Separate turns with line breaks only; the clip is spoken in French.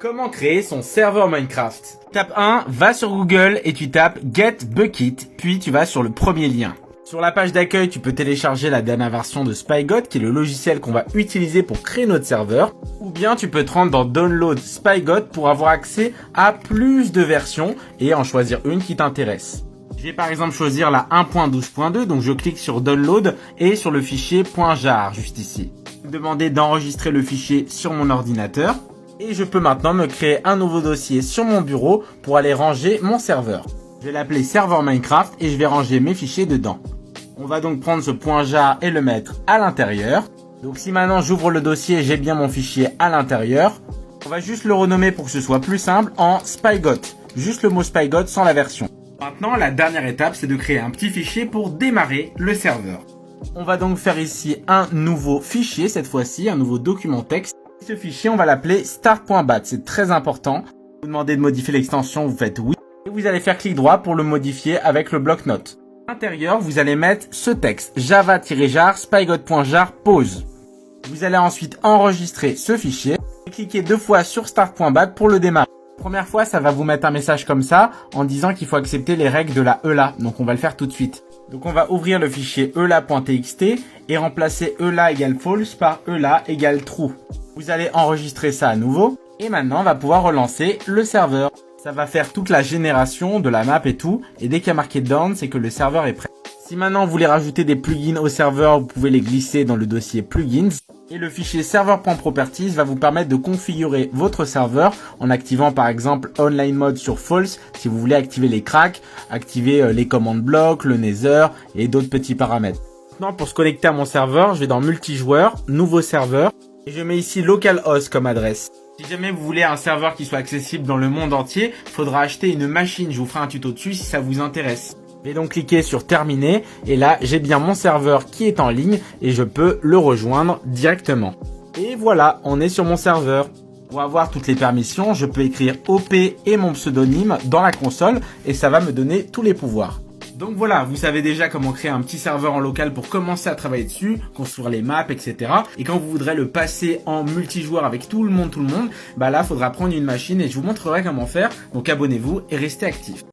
Comment créer son serveur Minecraft? Tape 1, va sur Google et tu tapes Get Bukkit, puis tu vas sur le premier lien. Sur la page d'accueil, tu peux télécharger la dernière version de SpyGod, qui est le logiciel qu'on va utiliser pour créer notre serveur. Ou bien tu peux te rendre dans Download SpyGod pour avoir accès à plus de versions et en choisir une qui t'intéresse. Je vais par exemple choisir la 1.12.2, donc je clique sur Download et sur le fichier .jar juste ici. Je vais me demander d'enregistrer le fichier sur mon ordinateur. Et je peux maintenant me créer un nouveau dossier sur mon bureau pour aller ranger mon serveur. Je vais l'appeler serveur Minecraft et je vais ranger mes fichiers dedans. On va donc prendre ce .jar et le mettre à l'intérieur. Donc si maintenant j'ouvre le dossier, j'ai bien mon fichier à l'intérieur. On va juste le renommer pour que ce soit plus simple en SpyGod. Juste le mot SpyGod sans la version. Maintenant, la dernière étape, c'est de créer un petit fichier pour démarrer le serveur. On va donc faire ici un nouveau fichier, cette fois-ci, un nouveau document texte. Ce fichier, on va l'appeler start.bat, c'est très important. Vous demandez de modifier l'extension, vous faites oui. Et vous allez faire clic droit pour le modifier avec le bloc-notes. À l'intérieur, vous allez mettre ce texte, java-jar spygod.jar pause. Vous allez ensuite enregistrer ce fichier et cliquer 2 fois sur start.bat pour le démarrer. La première fois, ça va vous mettre un message comme ça en disant qu'il faut accepter les règles de la ELA. Donc on va le faire tout de suite. Donc on va ouvrir le fichier ela.txt et remplacer ela égale false par ela égale true. Vous allez enregistrer ça à nouveau et maintenant on va pouvoir relancer le serveur. Ça va faire toute la génération de la map et tout, et dès qu'il y a marqué done, c'est que le serveur est prêt. Si maintenant vous voulez rajouter des plugins au serveur, vous pouvez les glisser dans le dossier plugins. Et le fichier server.properties va vous permettre de configurer votre serveur en activant par exemple online mode sur false si vous voulez activer les cracks, activer les commandes blocs, le nether et d'autres petits paramètres. Maintenant pour se connecter à mon serveur, je vais dans multijoueur, nouveau serveur. Et je mets ici localhost comme adresse. Si jamais vous voulez un serveur qui soit accessible dans le monde entier, il faudra acheter une machine. Je vous ferai un tuto dessus si ça vous intéresse. Je vais donc cliquer sur terminer et là j'ai bien mon serveur qui est en ligne et je peux le rejoindre directement. Et voilà, on est sur mon serveur. Pour avoir toutes les permissions, je peux écrire OP et mon pseudonyme dans la console et ça va me donner tous les pouvoirs. Donc voilà, vous savez déjà comment créer un petit serveur en local pour commencer à travailler dessus, construire les maps, etc. Et quand vous voudrez le passer en multijoueur avec tout le monde, bah là, faudra prendre une machine et je vous montrerai comment faire. Donc abonnez-vous et restez actifs.